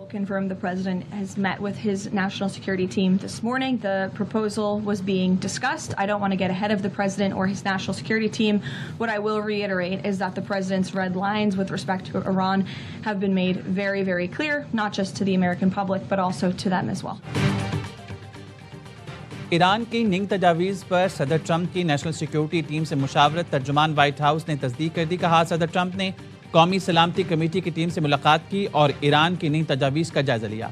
confirmed the president has met with his national security team this morning. The proposal was being discussed. I don't want to get ahead of the president or his national security team. What I will reiterate is that the president's red lines with respect to Iran have been made very, very clear, not just to the American public, but also to them as well. Iran کی ننگ تجاویز پر صدر Trump کی national security team سے مشاورت، ترجمان white house نے تصدیق کر دی. کہا صدر ٹرمپ نے قومی سلامتی کمیٹی کی ٹیم سے ملاقات کی اور ایران کی ننگ تجاویز کا جائزہ لیا.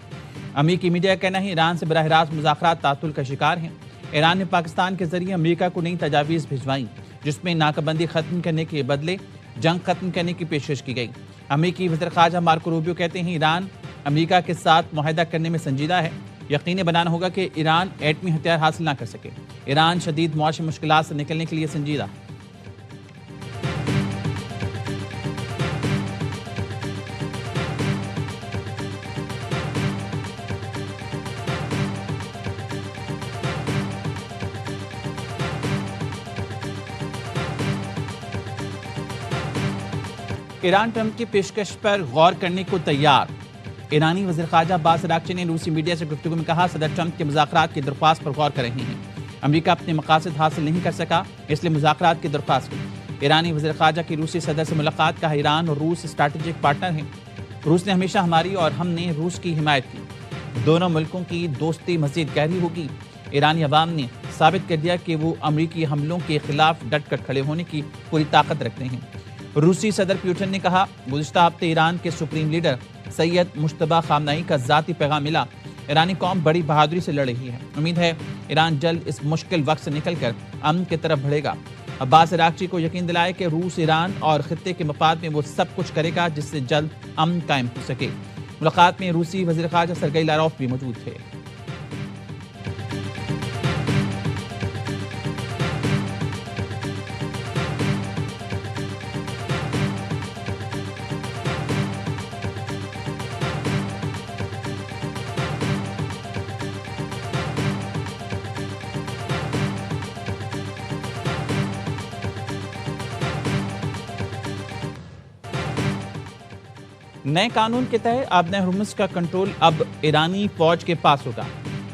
امریکی میڈیا کا کہنا ہے ایران سے براہ راست مذاکرات تعطل کا شکار ہیں. ایران نے پاکستان کے ذریعے امریکہ کو نئی تجاویز بھجوائیں جس میں ناکہ بندی ختم کرنے کے بدلے جنگ ختم کرنے کی پیشکش کی گئی. امریکی وزیر خارجہ مارکو روبیو کہتے ہیں ایران امریکہ کے ساتھ معاہدہ کرنے میں سنجیدہ ہے. یقینی بنانا ہوگا کہ ایران ایٹمی ہتھیار حاصل نہ کر سکے. ایران شدید معاشی مشکلات سے نکلنے کے لیے سنجیدہ. ایران ٹرمپ کی پیشکش پر غور کرنے کو تیار. ایرانی وزیر خارجہ عباس اراغچی نے روسی میڈیا سے گفتگو میں کہا صدر ٹرمپ کے مذاکرات کی درخواست پر غور کر رہے ہیں. امریکہ اپنے مقاصد حاصل نہیں کر سکا اس لیے مذاکرات کی درخواست کی. ایرانی وزیر خارجہ کی روسی صدر سے ملاقات. کہا ایران اور روس اسٹریٹجک پارٹنر ہیں. روس نے ہمیشہ ہماری اور ہم نے روس کی حمایت کی. دونوں ملکوں کی دوستی مزید گہری ہوگی. ایرانی عوام نے ثابت کر دیا کہ وہ امریکی حملوں کے خلاف ڈٹ کر کھڑے ہونے کی پوری طاقت رکھتے ہیں. روسی صدر پیوٹن نے کہا گزشتہ ہفتے ایران کے سپریم لیڈر سید مجتبی خامنہئی کا ذاتی پیغام ملا. ایرانی قوم بڑی بہادری سے لڑ رہی ہے. امید ہے ایران جلد اس مشکل وقت سے نکل کر امن کی طرف بڑھے گا. عباس اراغچی کو یقین دلائے کہ روس ایران اور خطے کے مفاد میں وہ سب کچھ کرے گا جس سے جلد امن قائم ہو سکے. ملاقات میں روسی وزیر خارجہ سرگئی لاروف بھی موجود تھے. نئے قانون کے تحت آبنہ ہرمز کا کنٹرول اب ایرانی فوج کے پاس ہوگا.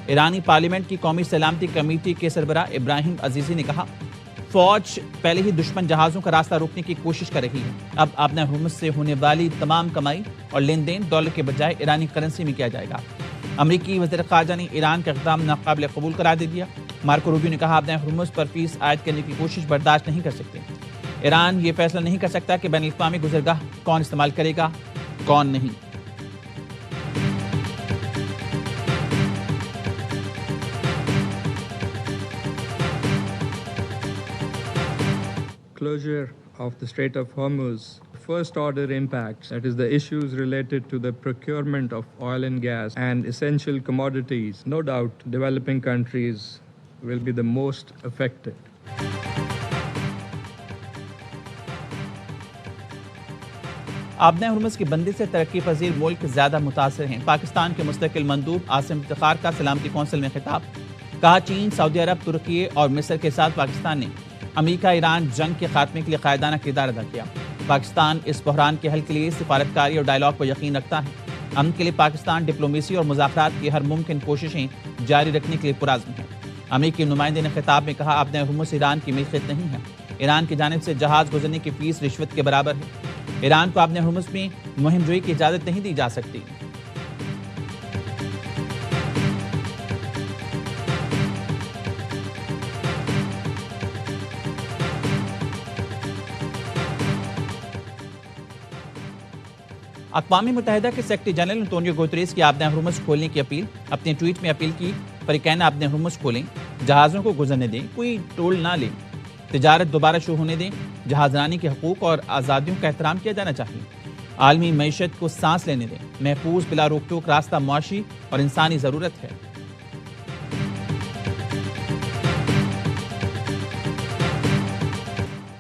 ایرانی پارلیمنٹ کی قومی سلامتی کمیٹی کے سربراہ ابراہیم عزیزی نے کہا فوج پہلے ہی دشمن جہازوں کا راستہ روکنے کی کوشش کر رہی ہے. اب آبنہ ہرمز سے ہونے والی تمام کمائی اور لین دین ڈالر کے بجائے ایرانی کرنسی میں کیا جائے گا. امریکی وزیر خارجہ نے ایران کا اقدام ناقابل قبول قرار دے دیا. مارکو روبیو نے کہا آبنہ ہرمز پر فیس عائد کرنے کی کوشش برداشت نہیں کر سکتے. ایران یہ فیصلہ نہیں کر سکتا کہ بین الاقوامی گزرگاہ کون استعمال کرے گا کون نہیں. Closure of the Strait of Hormuz, first order impacts, that is the issues related to the procurement of oil and gas and essential commodities. No doubt developing countries will be the most affected. آبنہ Hormuz کی بندی سے ترقی پذیر ملک زیادہ متاثر ہیں. پاکستان کے مستقل مندوب عاصم افتخار کا سلامتی کونسل میں خطاب. کہا چین، سعودی عرب، ترکی اور مصر کے ساتھ پاکستان نے امریکہ ایران جنگ کے خاتمے کے لیے قائدانہ کردار ادا کیا. پاکستان اس بحران کے حل کے لیے سفارتکاری اور ڈائیلاگ پر یقین رکھتا ہے. امن کے لیے پاکستان ڈپلومیسی اور مذاکرات کی ہر ممکن کوششیں جاری رکھنے کے لیے پرعزم ہے. امریکی نمائندے نے خطاب میں کہا آبنہ ہرمز ایران کی ملکیت نہیں ہے. ایران کی جانب سے جہاز گزرنے کی فیس رشوت کے برابر ہے. ایران کو آبنہ ہرمز میں مہم جوئی کی اجازت نہیں دی جا سکتی. اقوام متحدہ کے سیکرٹری جنرل انطونیو گوتریس کی آبنہ ہرمز کھولنے کی اپیل. اپنے ٹویٹ میں اپیل کی فریقین آبنہ ہرمز کھولیں، جہازوں کو گزرنے دیں، کوئی ٹول نہ لیں، تجارت دوبارہ شروع ہونے دیں، جہاز رانی کے حقوق اور آزادیوں کا احترام کیا جانا چاہیے، عالمی معیشت کو سانس لینے دیں، محفوظ بلا روک ٹوک راستہ معاشی اور انسانی ضرورت ہے.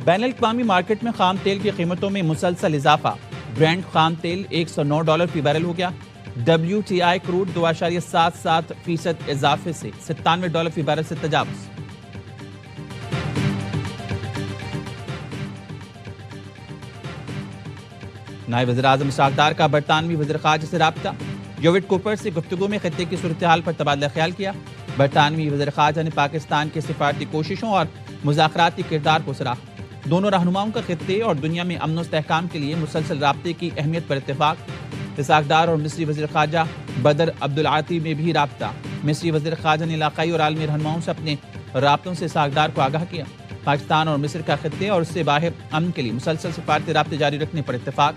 بین الاقوامی مارکیٹ میں خام تیل کی قیمتوں میں مسلسل اضافہ. برینڈ خام تیل $109 فی بیرل ہو گیا. WTI کروڈ 2.77% اضافے سے $97 فی بیرل سے تجاوز. نائب وزیر اعظم اسحاق ڈار کا برطانوی وزیر خارجہ سے رابطہ. جویڈ کوپر سے گفتگو میں خطے کی صورتحال پر تبادلہ خیال کیا۔ برطانوی وزیر خارجہ نے پاکستان کے سفارتی کوششوں اور مذاکراتی کردار کو سراہا۔ دونوں رہنماؤں کا خطے اور دنیا میں امن و استحکام کے لیے مسلسل رابطے کی اہمیت پر اتفاق۔ اسحاق ڈار اور مصری وزیر خارجہ بدر عبدالعاطی میں بھی رابطہ۔ مصری وزیر خارجہ نے علاقائی اور عالمی رہنماؤں سے اپنے رابطوں سے اسحاق ڈار کو آگاہ کیا۔ پاکستان اور مصر کا خطے اور اس سے باہر امن کے لیے مسلسل سفارتی رابطے جاری رکھنے پر اتفاق۔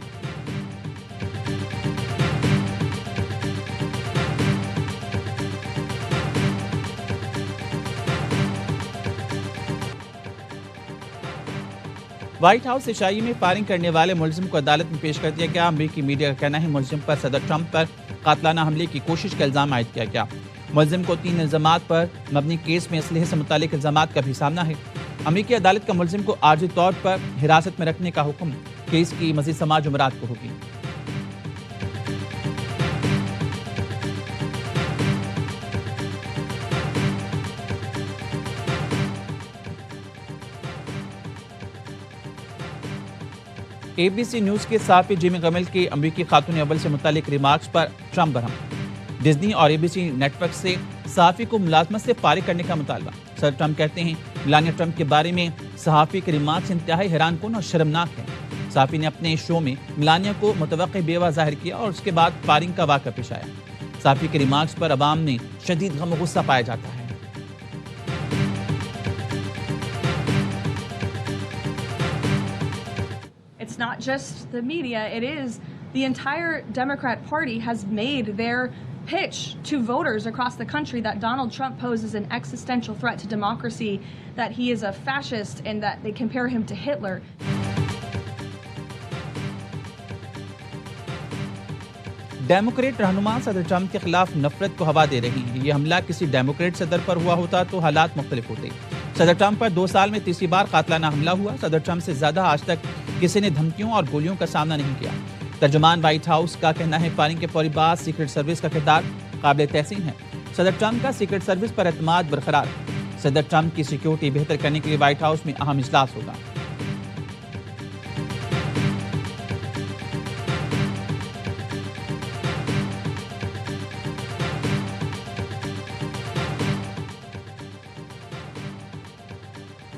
وائٹ ہاؤس عشائی میں فائرنگ کرنے والے ملزم کو عدالت میں پیش کر دیا گیا۔ امریکی میڈیا کا کہنا ہے ملزم پر صدر ٹرمپ پر قاتلانہ حملے کی کوشش کا الزام عائد کیا گیا۔ ملزم کو 3 الزامات پر مبنی کیس میں اسلحے سے متعلق الزامات کا بھی سامنا ہے۔ امریکی عدالت کا ملزم کو عارضی طور پر حراست میں رکھنے کا حکم۔ کیس کی مزید سماعت جمعرات کو ہوگی۔ اے بی سی نیوز کے صحافی جیمی گمل کے امریکی خاتون اول سے متعلق ریمارکس پر ٹرمپ برہم۔ ڈزنی اور اے بی سی نیٹ ورک سے صحافی کو ملازمت سے فارغ کرنے کا مطالبہ۔ صدر ٹرمپ کہتے ہیں میلانیا ٹرمپ کے بارے میں صحافی کے ریمارکس انتہائی حیران کن اور شرمناک ہے۔ صحافی نے اپنے شو میں میلانیا کو متوقع بیوہ ظاہر کیا اور اس کے بعد فائرنگ کا واقعہ پیش آیا۔ صحافی کے ریمارکس پر عوام میں شدید غم و غصہ پایا جاتا ہے۔ It's not just the media, it is the entire Democrat Party has made their pitch to voters across the country that Donald Trump poses an existential threat to democracy, that he is a fascist, and that they compare him to Hitler. Democrat رہنما صدر Trump کے خلاف نفرت کو ہوا دے رہی ہیں۔ یہ حملہ کسی ڈیموکریٹ صدر پر ہوا ہوتا تو حالات مختلف ہوتے۔ صدر ٹرمپ پر 2 سال میں تیسری بار قاتلانہ حملہ ہوا۔ صدر ٹرمپ سے زیادہ آج تک کسی نے دھمکیوں اور گولیوں کا سامنا نہیں کیا۔ ترجمان وائٹ ہاؤس کا کہنا ہے فائرنگ کے فوری بعد سیکرٹ سروس کا کردار قابل تحسین ہے۔ صدر ٹرمپ کا سیکرٹ سروس پر اعتماد برقرار ہے۔ صدر ٹرمپ کی سیکیورٹی بہتر کرنے کے لیے وائٹ ہاؤس میں اہم اجلاس ہوگا۔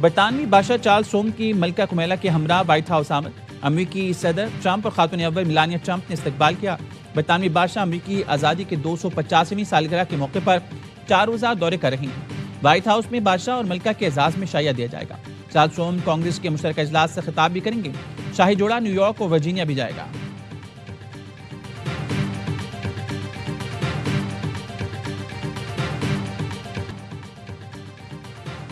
برطانوی بادشاہ چارلس سوم کی ملکہ کمیلا کے ہمراہ وائٹ ہاؤس آمد۔ امریکی صدر ٹرمپ اور خاتون اول میلانیا ٹرمپ نے استقبال کیا۔ برطانوی بادشاہ امریکی آزادی کے 250ویں سالگرہ کے موقع پر 4 روزہ دورے کر رہے ہیں۔ وائٹ ہاؤس میں بادشاہ اور ملکہ کے اعزاز میں شائع دیا جائے گا۔ چارلس سوم کانگریس کے مشترکہ اجلاس سے خطاب بھی کریں گے۔ شاہی جوڑا نیو یارک اور ورجینیا بھی جائے گا۔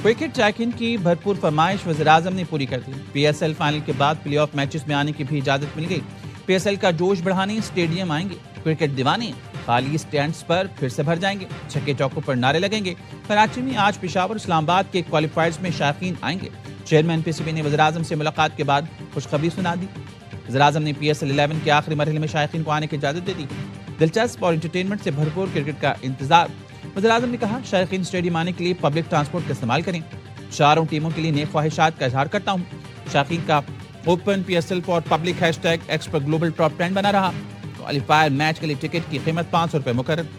کرکٹ شائقین کی بھرپور فرمائش وزیراعظم نے پوری کر دی۔ پی ایس ایل فائنل کے بعد پلے آف میچز میں آنے کی بھی اجازت مل گئی۔ پی ایس ایل کا جوش بڑھانے اسٹیڈیم آئیں گے۔ کرکٹ دیوانے خالی اسٹینڈز پر پھر سے بھر جائیں گے۔ چھکے چوکوں پر نعرے لگیں گے۔ کراچی میں آج پشاور اسلام آباد کے کوالیفائرز میں شائقین آئیں گے۔ چیئرمین پی سی بی نے وزیراعظم سے ملاقات کے بعد خوشخبری سنا دی۔ وزیراعظم نے پی ایس ایل 11 کے آخری مرحلے میں شائقین کو آنے کی اجازت دے دی۔ دلچسپ اور انٹرٹینمنٹ سے بھرپور کرکٹ کا انتظار۔ وزیراعظم نے کہا شائقین اسٹیڈیم آنے کے لیے پبلک ٹرانسپورٹ کا استعمال کریں۔ چاروں ٹیموں کے لیے نیک خواہشات کا اظہار کرتا ہوں۔ شائقین کا open P S L for public #X per global top 10 بنا رہا۔ کوالیفائر میچ کے لیے ٹکٹ کی قیمت ₹500 مقرر۔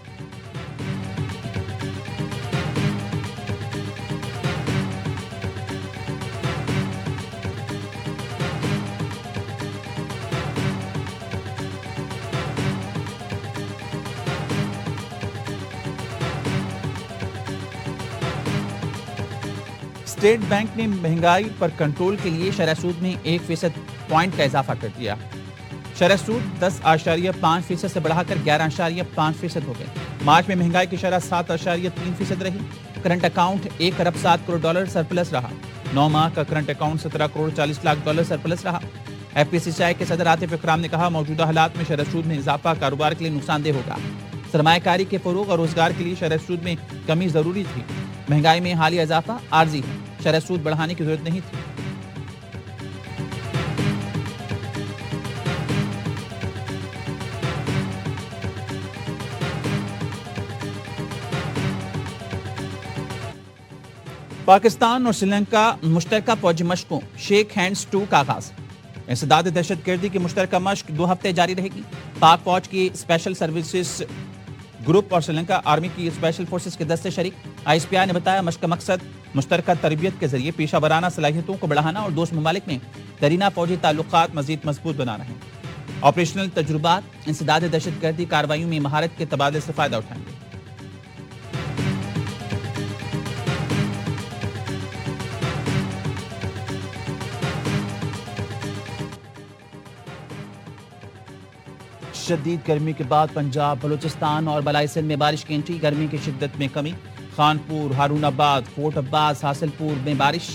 اسٹیٹ بینک نے مہنگائی پر کنٹرول کے لیے شرح سود میں 1% پوائنٹ کا اضافہ کر دیا۔ شرح سود 10.5% سے بڑھا کر 11.5% ہو گئے۔ مارچ میں مہنگائی کی شرح 7.3% رہی۔ کرنٹ اکاؤنٹ $1 ارب 7 کروڑ سرپلس رہا۔ 9 ماہ کا current account $17 crore 40 lakh surplus رہا۔ ایف پی سی سی آئی کے صدر عاطف اکرام نے کہا موجودہ حالات میں شرح سود میں اضافہ کاروبار کے لیے نقصان دہ ہوگا۔ سرمایہ کاری کے فروغ اور روزگار کے لیے شرح سود میں کمی ضروری تھی۔ مہنگائی میں حالیہ اضافہ عارضی ہے۔ شرح سود بڑھانے کی ضرورت نہیں تھی۔ پاکستان اور سری لنکا مشترکہ فوجی مشقوں شیک ہینڈز 2 کا آغاز۔ انسداد دہشت گردی کی مشترکہ مشق 2 ہفتے جاری رہے گی. پاک فوج کی اسپیشل سروسز گروپ اور سری لنکا آرمی کی اسپیشل فورسز کے دستے شریک. ISPI نے بتایا مشق کا مقصد مشترکہ تربیت کے ذریعے پیشہ ورانہ صلاحیتوں کو بڑھانا اور دوست ممالک میں دیرینہ فوجی تعلقات مزید مضبوط بنانا ہے. آپریشنل تجربات انسداد دہشت گردی کارروائیوں میں مہارت کے تبادلے سے فائدہ اٹھائیں گے. شدید گرمی کے بعد پنجاب، بلوچستان اور بالائی سندھ میں بارش کی انٹری. گرمی کی شدت میں کمی. خانپور، ہارون آباد، فورٹ عباس، حاصل پور میں بارش.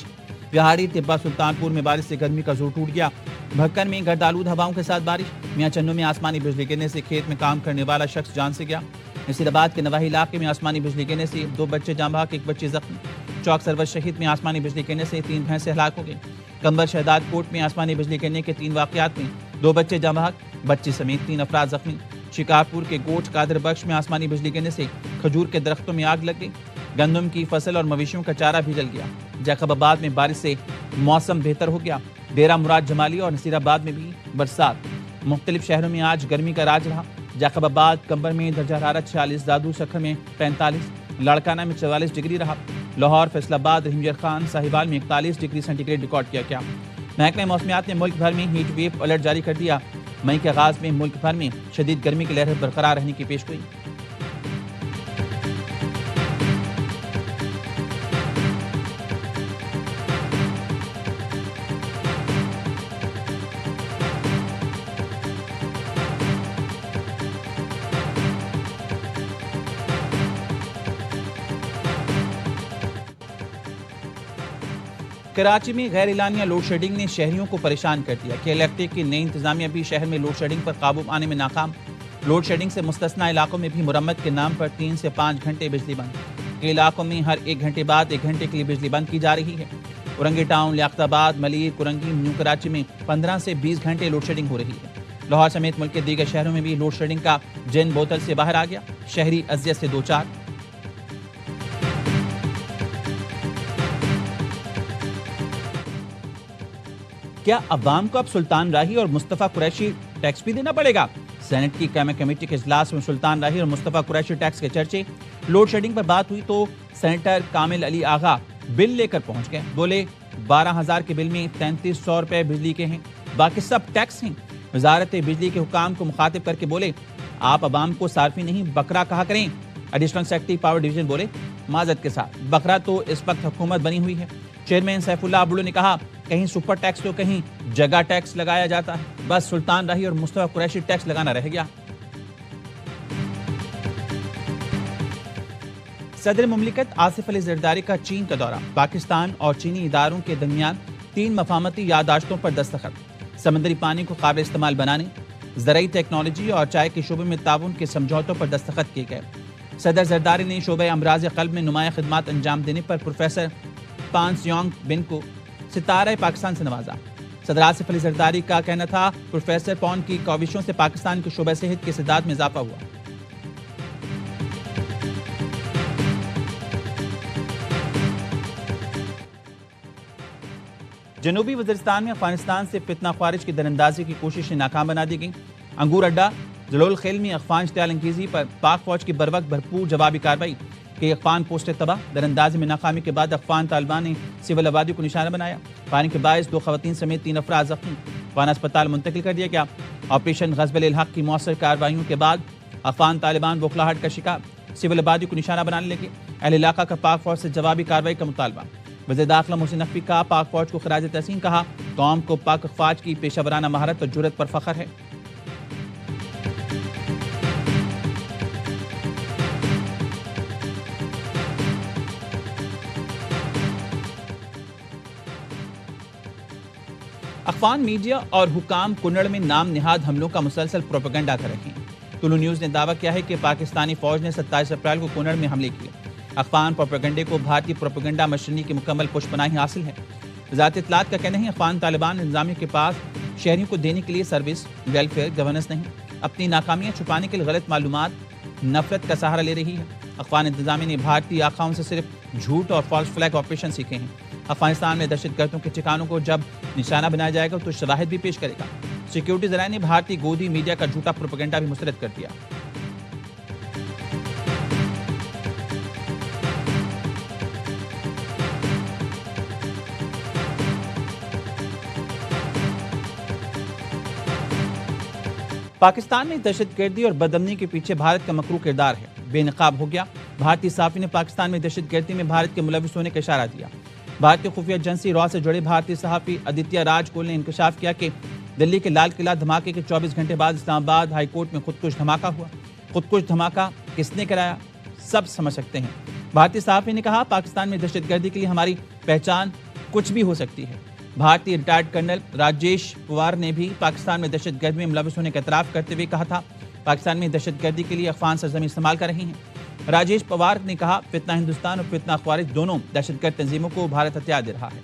بہاڑی، طبہ سلطانپور میں بارش سے گرمی کا زور ٹوٹ گیا. بھکن میں گرد آلود ہواؤں کے ساتھ بارش. میاں چنو میں آسمانی بجلی گرنے سے کھیت میں کام کرنے والا شخص جان سے گیا. نصیر آباد کے نواحی علاقے میں آسمانی بجلی گرنے سے 2 بچے جاں بحق، 1 بچی زخمی. چوک سرور شہید میں آسمانی بجلی گرنے سے 3 بھینسیں ہلاک ہو گئیں. کمبر شہداد کوٹ میں آسمانی بجلی گرنے کے 3 واقعات میں 2 بچے جاں بحق، بچی سمیت 3 افراد زخمی. شکارپور کے گوٹھ قادر بخش میں آسمانی بجلی گرنے سے کھجور کے درختوں میں آگ لگ گئی. گندم کی فصل اور مویشیوں کا چارہ بھی جل گیا. جیکب آباد میں بارش سے موسم بہتر ہو گیا. ڈیرہ مراد جمالی اور نصیر آباد میں بھی برسات. مختلف شہروں میں آج گرمی کا راج رہا. جیکب آباد کمبر میں درجہ حرارت 46، دادو سکھر میں 45، لاڑکانہ میں 44 ڈگری رہا. لاہور، فیصل آباد، رحیم خان، ساہیوال میں 41 ڈگری سینٹی گریڈ ریکارڈ کیا گیا. محکمہ موسمیات نے ملک بھر میں ہیٹ ویو الرٹ جاری کر دیا. مئی کے آغاز میں ملک بھر میں شدید گرمی کی لہر برقرار رہنے کی پیش گوئی. کراچی میں غیر اعلانیہ لوڈ شیڈنگ نے شہریوں کو پریشان کر دیا. کہ الیکٹرک کی نئی انتظامیہ بھی شہر میں لوڈ شیڈنگ پر قابو پانے میں ناکام. لوڈ شیڈنگ سے مستثنی علاقوں میں بھی مرمت کے نام پر 3 سے 5 گھنٹے بجلی بند. کئی علاقوں میں ہر 1 گھنٹے بعد 1 گھنٹے کے لیے بجلی بند کی جا رہی ہے. اورنگی ٹاؤن، لیاقت آباد، ملیر، کرنگی، نیو کراچی میں 15 سے 20 گھنٹے لوڈ شیڈنگ ہو رہی ہے. لاہور سمیت ملک کے دیگر شہروں میں بھی لوڈ شیڈنگ کا جن بوتل سے باہر آ گیا. شہری اذیت سے دوچار. کیا عوام کو اب سلطان راہی اور مصطفیٰ قریشی ٹیکس بھی دینا پڑے گا؟ سینٹ کی قیام کمیٹی کے اجلاس میں سلطان راہی اور مصطفیٰ قریشی ٹیکس کے چرچے. لوڈ شیڈنگ پر بات ہوئی تو سینیٹر کامل علی آغا بل لے کر پہنچ گئے. بولے 12,000 کے بل میں 3300 روپے بجلی کے ہیں، باقی سب ٹیکس ہیں. وزارت بجلی کے حکام کو مخاطب کر کے بولے آپ عوام کو صارفین نہیں بکرا کہا کریں. ایڈیشنل سیکرٹری پاور ڈویژن بولے معذرت کے ساتھ بکرا تو اس وقت حکومت بنی ہوئی ہے. چیئرمین سیف اللہ ابلو نے کہا کہیں سپر ٹیکس تو کہیں جگہ ٹیکس لگایا جاتا ہے، بس سلطان راہی اور مصطفیٰ قریشی ٹیکس لگانا رہ گیا. صدر مملکت آصف علی زرداری کا چین کا دورہ. پاکستان اور چینی اداروں کے درمیان 3 مفاہمتی یادداشتوں پر دستخط. سمندری پانی کو قابل استعمال بنانے، زرعی ٹیکنالوجی اور چائے کے شعبے میں تعاون کے سمجھوتوں پر دستخط کیے گئے. صدر زرداری نے شعبہ امراض قلب میں نمایاں خدمات انجام دینے پر پروفیسر پان سیونگ بن کو ستارہ پاکستان سے نوازا. صدر آصف علی زرداری کا کہنا تھا پروفیسر پون کی کاوشوں سے پاکستان کے شعبہ صحت کی استعداد میں اضافہ ہوا. جنوبی وزیرستان میں افغانستان سے فتنہ خوارج کی دراندازی کی کوششیں ناکام بنا دی گئیں. انگور اڈا جلول خیل میں افغان اشتعال انگیزی پر پاک فوج کی بروقت بھرپور جوابی کارروائی. کہ افغان پوسٹیں تباہ. دراندازی میں ناکامی کے بعد افغان طالبان نے سول آبادی کو نشانہ بنایا. فائرنگ کے باعث 2 خواتین سمیت 3 افراد زخمی. افغان اسپتال منتقل کر دیا گیا. آپریشن غزب الحق کی مؤثر کارروائیوں کے بعد افغان طالبان بوکھلاہٹ کا شکار. سول آبادی کو نشانہ بنانے لگے. اہل علاقہ کا پاک فوج سے جوابی کارروائی کا مطالبہ. وزیر داخلہ محسن نقوی کا پاک فوج کو خراج تحسین کہا. قوم کو پاک افواج کی پیشہ ورانہ مہارت اور جرأت پر فخر ہے. افغان میڈیا اور حکام کنڑ میں نام نہاد حملوں کا مسلسل پروپیگنڈا کر رہے ہیں. طلوع نیوز نے دعویٰ کیا ہے کہ پاکستانی فوج نے 27 اپریل کو کنڑ میں حملے کیے. افغان پروپیگنڈے کو بھارتی پروپیگنڈا مشرنی کی مکمل پشپناہی حاصل ہے. وزارت اطلاعات کا کہنا ہے افغان طالبان انتظامیہ کے پاس شہریوں کو دینے کے لیے سروس، ویلفیئر، گورننس نہیں. اپنی ناکامیاں چھپانے کے لیے غلط معلومات، نفرت کا سہارا لے رہی ہے. افغان انتظامیہ نے بھارتی آقاؤں سے صرف جھوٹ اور فالس فلیگ آپریشن سیکھے ہیں. افغانستان میں دہشت گردوں کے ٹھکانوں کو جب نشانہ بنایا جائے گا تو شواہد بھی پیش کرے گا۔ سیکیورٹی ذرائع نے بھارتی گودی میڈیا کا جھوٹا پروپیگنڈا بھی مسترد کر دیا۔ پاکستان میں دہشت گردی اور بدامنی کے پیچھے بھارت کا مکروہ کردار ہے، بے نقاب ہو گیا۔ بھارتی صحافی نے پاکستان میں دہشت گردی میں بھارت کے ملوث ہونے کا اشارہ دیا۔ بھارتی خفیہ ایجنسی را سے جڑے بھارتی صحافی آدتیہ راج کول نے انکشاف کیا کہ دلی کے لال قلعہ دھماکے کے 24 گھنٹے بعد اسلام آباد ہائی کورٹ میں خودکش دھماکہ ہوا۔ خودکش دھماکہ کس نے کرایا، سب سمجھ سکتے ہیں۔ بھارتی صحافی نے کہا، پاکستان میں دہشت گردی کے لیے ہماری پہچان کچھ بھی ہو سکتی ہے۔ بھارتی ریٹائرڈ کرنل راجیش پوار نے بھی پاکستان میں دہشت گردی میں ملوث ہونے کا اعتراف کرتے ہوئے کہا تھا، پاکستان میں دہشت گردی کے لیے افغان سرزمین استعمال کر رہی ہیں۔ راجیش پوار نے کہا، فتنہ ہندوستان اور فتنہ خوارج دونوں دہشت گرد تنظیموں کو بھارت ہتھیار دے رہا ہے۔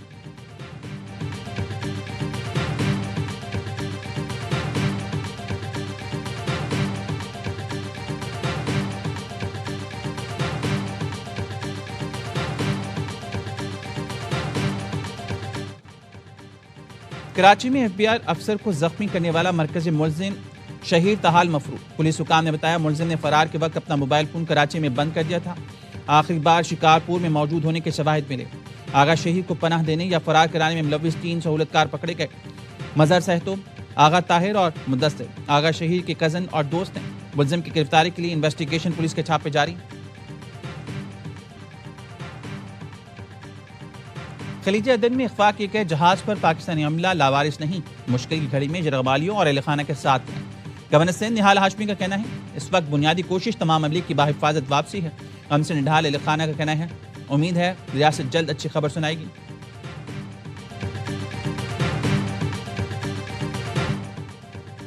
کراچی میں ایف بی آئی افسر کو زخمی کرنے والا مرکزی ملزم شہیر تحال مفروض۔ پولیس حکام نے بتایا، ملزم نے فرار کے وقت اپنا موبائل فون کراچی میں بند کر دیا تھا۔ آخری بار شکارپور میں موجود ہونے کے شواہد ملے۔ آغا شہیر کو پناہ دینے یا فرار کرانے میں ملوث 3 سہولتکار پکڑے گئے۔ مظہر سہتو، آغا طاہر اور مدثر آغا شہیر کے کزن اور دوست ہیں۔ ملزم کی گرفتاری کے لیے انویسٹیگیشن پولیس کے چھاپے جاری۔ خلیج عدن میں اغوا کیے گئے جہاز پر پاکستانی عملہ لاوارث نہیں، مشکل کی گھڑی میں یرغمالیوں اور اہل خانہ کے ساتھ ہیں۔ گورنر سندھ نہال ہاشمی کا کہنا ہے، اس وقت بنیادی کوشش تمام ممالک کی باحفاظت واپسی ہے۔ ہم سے نڈھال اہل خانہ کا کہنا ہے، امید ہے ریاست جلد اچھی خبر سنائے گی۔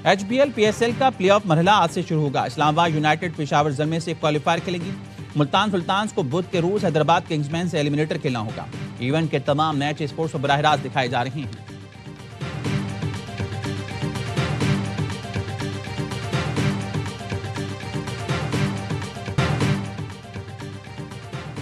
H B L P S L کا پلے آف مرحلہ آج سے شروع ہوگا۔ اسلام آباد یونائیٹڈ پشاور زلمے سے کوالیفائر کھیلے گی۔ ملتان سلطانز کو بدھ کے روز حیدرآباد کنگز مین سے ایلیمنیٹر کھیلنا ہوگا۔ ایونٹ کے تمام میچ اسپورٹس پر براہ راست دکھائے جا رہے ہیں۔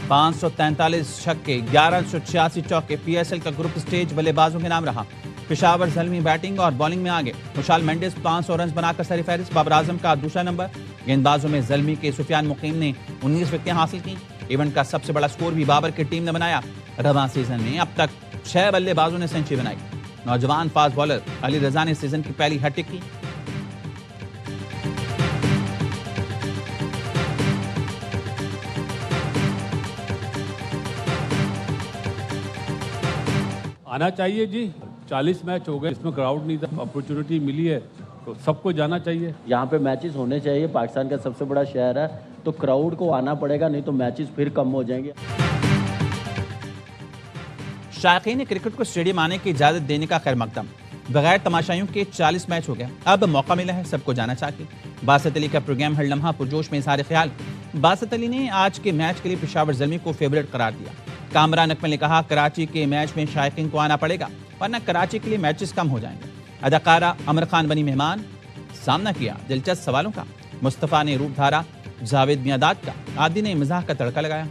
پانچ 143 چھکے، 1186 چوکے، پی ایس ایل کا گروپ سٹیج بلے بازوں کے نام رہا۔ پشاور زلمی بیٹنگ اور بالنگ میں آگے۔ خوشحال مینڈس 500 رنز بنا کر سر فہرست، بابر اعظم کا دوسرا نمبر۔ گیند بازوں میں زلمی کے سفیان مقیم نے 19 وکٹیں حاصل کی۔ ایونٹ کا سب سے بڑا سکور بھی بابر کی ٹیم نے بنایا۔ رواں سیزن میں اب تک 6 بلے بازوں نے سینچری بنائی۔ نوجوان فاسٹ بالر علی رضا نے سیزن کی پہلی ہیٹ ٹرک کی۔ آنا چاہیے جی، 40 میچ ہو گئے، اس میں کراؤڈ نہیں تھا، اپرچونٹی ملی ہے تو سب کو جانا چاہیے۔ یہاں پہ میچز ہونے چاہیے، پاکستان کا سب سے بڑا شہر ہے تو کراؤڈ کو آنا پڑے گا، نہیں تو میچز پھر کم ہو جائیں گے۔ شائقین نے کرکٹ کو اسٹیڈیم آنے کی اجازت دینے کا خیر مقدم۔ بغیر تماشائیوں کے 40 میچ ہو گیا، اب موقع ملا ہے سب کو جانا چاہیے۔ باسط علی کا پروگرام ہر لمحہ پرجوش میں اظہار خیال۔ باسط علی نے آج کے میچ کے لیے پشاور زلمی کو فیورٹ قرار دیا۔ کامران اکمل نے کہا، کراچی کے میچ میں شائقین کو آنا پڑے گا ورنہ کراچی کے لیے میچز کم ہو جائیں گے۔ اداکارہ امر خان بنی مہمان، سامنا کیا دلچسپ سوالوں کا۔ مصطفیٰ نے روپ دھارا، جاوید میاں داد کا، عادی نے مزاح کا تڑکا لگایا۔